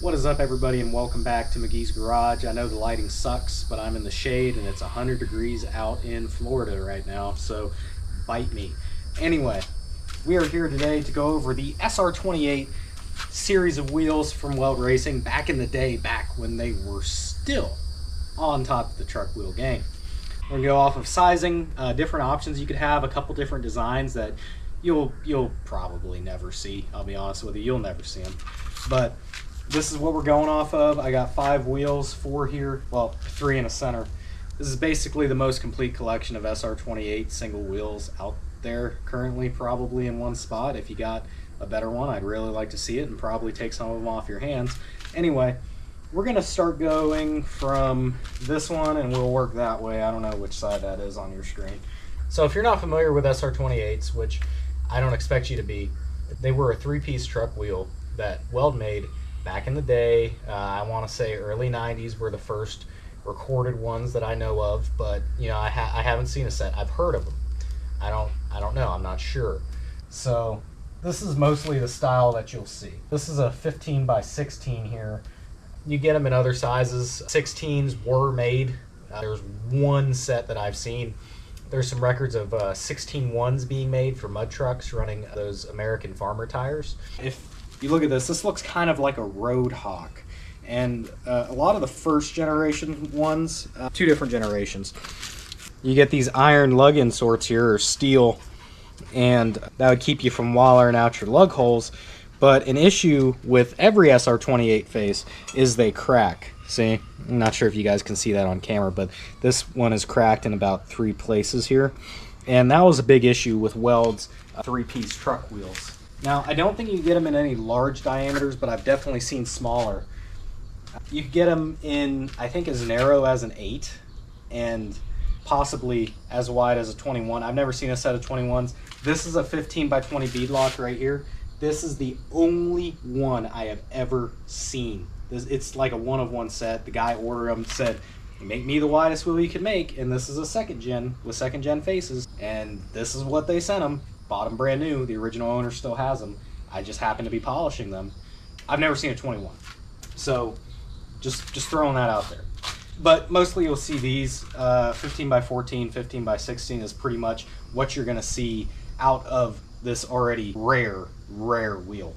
What is up, everybody, and welcome back to McGee's Garage. I know the lighting sucks, but I'm in the shade and it's 100 degrees out in Florida right now, so bite me. Anyway, we are here today to go over the SR28 series of wheels from Weld Racing back in the day, back when they were still on top of the truck wheel game. We're gonna go off of sizing, different options you could have, a couple different designs that you'll probably never see. I'll be honest with you, you'll never see them. But this is what we're going off of. I got 5 wheels, 4 here, well, 3 in a center. This is basically the most complete collection of SR28 single wheels out there currently, probably in one spot. If you got a better one, I'd really like to see it and probably take some of them off your hands. Anyway, we're gonna start going from this one and we'll work that way. I don't know which side that is on your screen. So if you're not familiar with SR28s, which I don't expect you to be, they were a 3-piece truck wheel that Weld made back in the day. I want to say early 90s were the first recorded ones that I know of, but you know, I haven't seen a set. I've heard of them. I don't know. I'm not sure. So this is mostly the style that you'll see. This is a 15 by 16 here. You get them in other sizes. 16s were made. There's one set that I've seen. There's some records of 16 ones being made for mud trucks running those American farmer tires. If you look at this looks kind of like a road hawk. And a lot of the first generation ones, 2 different generations, you get these iron lug inserts here, or steel, and that would keep you from wallering out your lug holes. But an issue with every SR28 face is they crack. See? I'm not sure if you guys can see that on camera, but this one is cracked in about 3 places here. And that was a big issue with Weld's 3-piece truck wheels. Now, I don't think you can get them in any large diameters, but I've definitely seen smaller. You can get them in, I think, as narrow as an 8 and possibly as wide as a 21. I've never seen a set of 21s. This is a 15 by 20 beadlock right here. This is the only one I have ever seen. It's like a one-of-one set. The guy ordered them, said, make me the widest wheel you can make, and this is a second gen with second gen faces, and this is what they sent them. Bought them brand new. The original owner still has them. I just happen to be polishing them. I've never seen a 21. So just throwing that out there. But mostly you'll see these 15 by 14, 15 by 16 is pretty much what you're going to see out of this already rare wheel.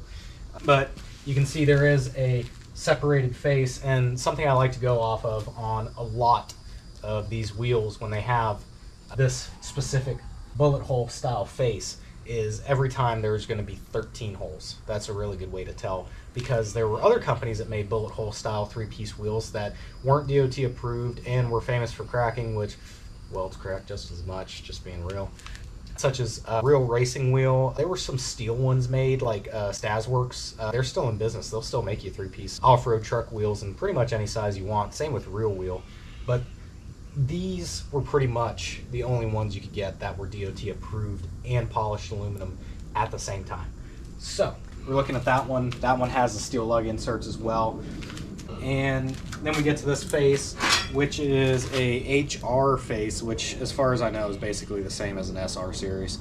But you can see there is a separated face, and something I like to go off of on a lot of these wheels when they have this specific bullet hole style face is every time there's going to be 13 holes. That's a really good way to tell, because there were other companies that made bullet hole style 3-piece wheels that weren't DOT approved and were famous for cracking, which Weld's cracked just as much, just being real. Such as a real racing wheel. There were some steel ones made, like Stasworks. They're still in business. They'll still make you 3-piece off-road truck wheels in pretty much any size you want. Same with real wheel. But these were pretty much the only ones you could get that were DOT approved and polished aluminum at the same time. So we're looking at that one. That one has the steel lug inserts as well. And then we get to this face, which is a HR face, which as far as I know is basically the same as an SR series.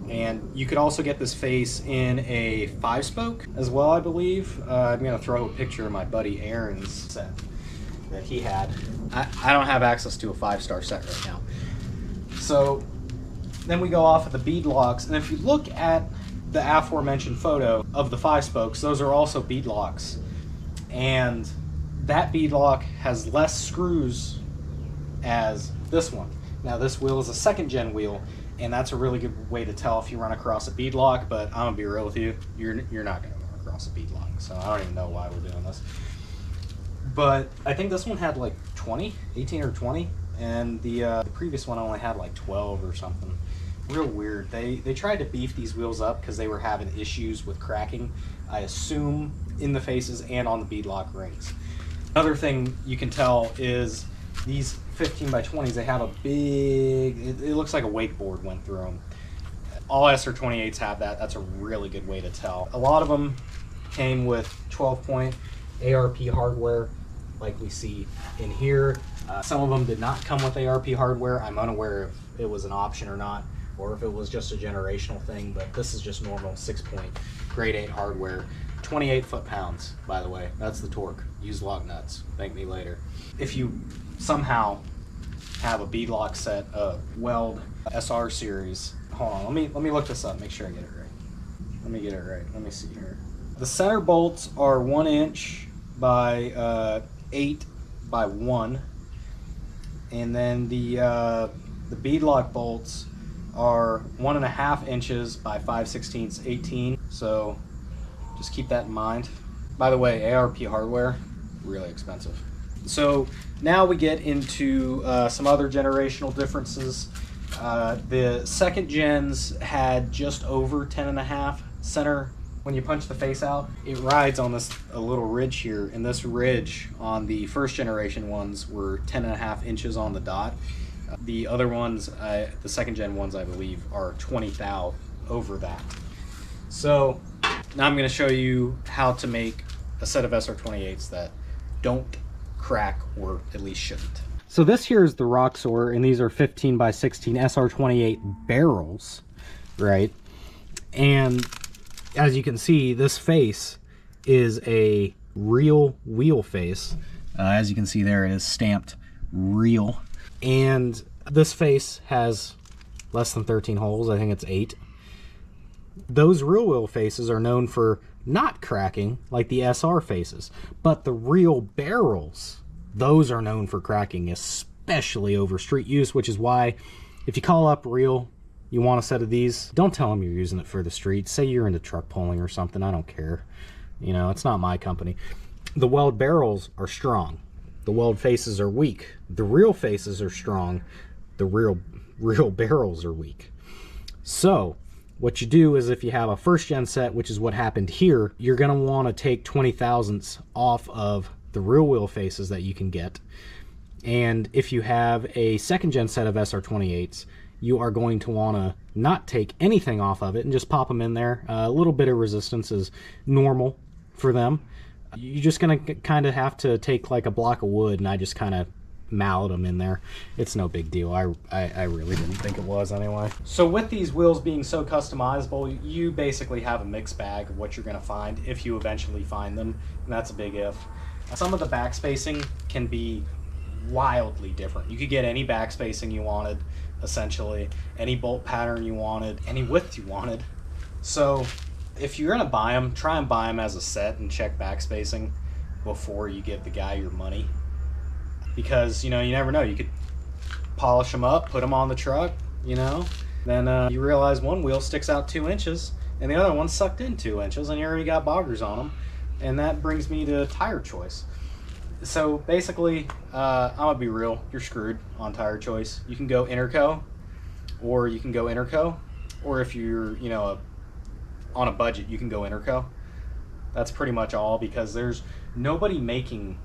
And you could also get this face in a 5-spoke as well, I believe. I'm going to throw a picture of my buddy Aaron's set that he had. I don't have access to a 5-star set right now. So then we go off of the bead locks, and if you look at the aforementioned photo of the 5-spokes, those are also bead locks. And that bead lock has less screws as this one. Now this wheel is a 2nd gen wheel, and that's a really good way to tell if you run across a bead lock, but I'm gonna be real with you, you're not gonna run across a bead lock, so I don't even know why we're doing this. But I think this one had like 18 or 20, and the previous one only had like 12 or something. Real weird. They tried to beef these wheels up because they were having issues with cracking, I assume, in the faces and on the beadlock rings. Another thing you can tell is these 15 by 20s, they have a big, it looks like a wakeboard went through them. All SR28s have that. That's a really good way to tell. A lot of them came with 12-point ARP hardware, like we see in here. Some of them did not come with ARP hardware. I'm unaware if it was an option or not, or if it was just a generational thing, but this is just normal 6-point grade 8 hardware. 28 foot-pounds, by the way. That's the torque. Use lock nuts. Thank me later. If you somehow have a beadlock set of Weld SR series, hold on, let me look this up, make sure I get it right. Let me get it right. Let me see here. The center bolts are 1 inch by 8 by 1, and then the beadlock bolts are 1.5 inches by 5/16 18. So just keep that in mind. By the way, ARP hardware, really expensive. So now we get into some other generational differences. The second gens had just over 10.5 center. When you punch the face out, it rides on this a little ridge here, and this ridge on the first generation ones were 10.5 inches on the dot. The other ones, the second gen ones, I believe, are 20 thou over that. So now I'm going to show you how to make a set of SR28s that don't crack, or at least shouldn't. So this here is the Roxor, and these are 15 by 16 SR28 barrels, right? And as you can see, this face is a real wheel face. As you can see there, it is stamped real. And this face has less than 13 holes. I think it's 8. Those real wheel faces are known for not cracking like the SR faces, but the real barrels, those are known for cracking, especially over street use, which is why if you call up Real, you want a set of these, don't tell them you're using it for the street. Say you're into truck pulling or something. I don't care. You know, it's not my company. The Weld barrels are strong. The Weld faces are weak. The real faces are strong. The real barrels are weak. So what you do is, if you have a first gen set, which is what happened here, you're going to want to take 20 thousandths off of the real wheel faces that you can get. And if you have a second gen set of SR28s, you are going to want to not take anything off of it and just pop them in there. A little bit of resistance is normal for them. You're just going to kind of have to take like a block of wood, and I just kind of mallet them in there. It's no big deal. I really didn't think it was anyway. So with these wheels being so customizable, you basically have a mixed bag of what you're going to find if you eventually find them, and that's a big if. Some of the back spacing can be wildly different. You could get any back spacing you wanted, essentially, any bolt pattern you wanted, any width you wanted. So if you're going to buy them, try and buy them as a set and check back spacing before you give the guy your money. Because, you know, you never know. You could polish them up, put them on the truck, you know, then you realize one wheel sticks out 2 inches and the other one sucked in 2 inches, and you already got boggers on them. And that brings me to tire choice. So basically, I'm gonna be real, you're screwed on tire choice. You can go Interco, or you can go Interco, or if you're, you know, on a budget, you can go Interco. That's pretty much all, because there's nobody making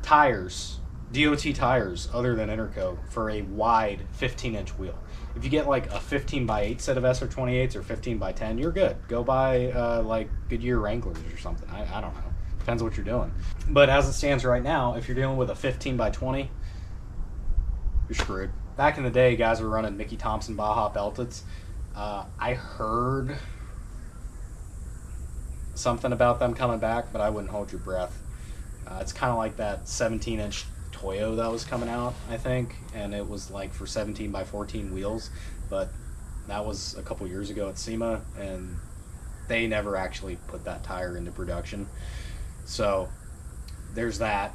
tires, DOT tires, other than Interco for a wide 15-inch wheel. If you get like a 15 by 8 set of SR28s or 15 by 10, you're good. Go buy like Goodyear Wranglers or something. I don't know. Depends what you're doing. But as it stands right now, if you're dealing with a 15 by 20, you're screwed. Back in the day, guys were running Mickey Thompson Baja belteds. I heard something about them coming back, but I wouldn't hold your breath. It's kind of like that 17-inch Toyo that was coming out, I think, and it was like for 17 by 14 wheels, but that was a couple years ago at SEMA, and they never actually put that tire into production. So there's that,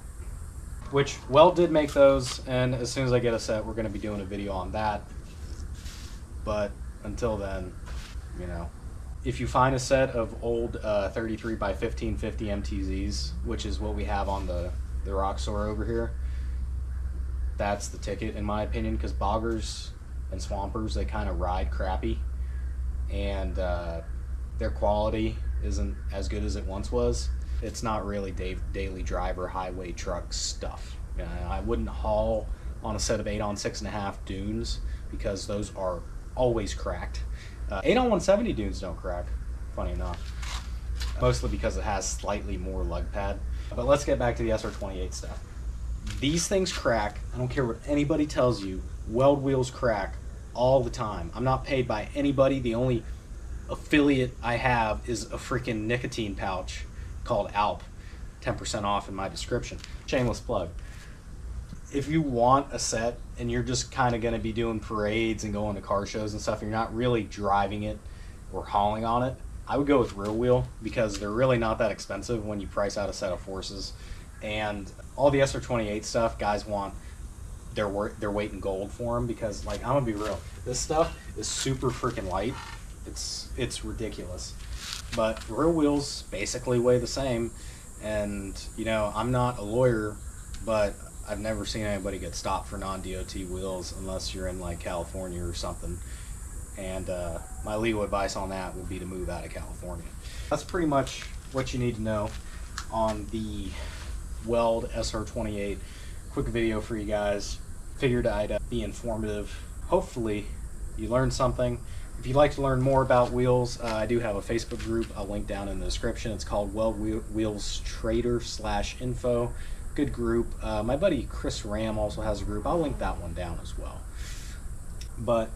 which Weld did make those, and as soon as I get a set, we're going to be doing a video on that. But until then, you know, if you find a set of old 33 by 1550 MTZs, which is what we have on the Roxor over here, that's the ticket, in my opinion, because boggers and swampers, they kind of ride crappy, and their quality isn't as good as it once was. It's not really daily driver highway truck stuff. You know, I wouldn't haul on a set of 8 on 6.5 dunes, because those are always cracked. 8 on 170 dunes don't crack, funny enough, mostly because it has slightly more lug pad. But let's get back to the SR28 stuff. These things crack. I don't care what anybody tells you. Weld wheels crack all the time. I'm not paid by anybody. The only affiliate I have is a freaking nicotine pouch called Alp, 10% off in my description. Shameless plug. If you want a set and you're just kind of going to be doing parades and going to car shows and stuff, and you're not really driving it or hauling on it, I would go with rear wheel, because they're really not that expensive when you price out a set of forces. And all the SR28 stuff, guys want their weight in gold for them, because, like, I'm gonna be real, this stuff is super freaking light. It's ridiculous. But rear wheels basically weigh the same. And you know, I'm not a lawyer, but I've never seen anybody get stopped for non-DOT wheels unless you're in like California or something. And my legal advice on that would be to move out of California. That's pretty much what you need to know on the Weld SR28. Quick video for you guys. Figured I'd be informative. Hopefully you learned something. If you'd like to learn more about wheels, I do have a Facebook group. I'll link down in the description. It's called Weld Wheels Trader /info. Good group. My buddy Chris Ram also has a group. I'll link that one down as well. But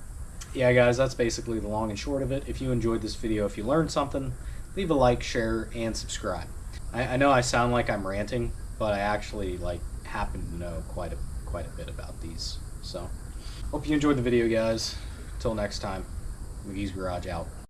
yeah, guys, that's basically the long and short of it. If you enjoyed this video, if you learned something, leave a like, share, and subscribe. I know I sound like I'm ranting, but I actually happen to know quite a bit about these. So hope you enjoyed the video, guys. Until next time, McGee's Garage out.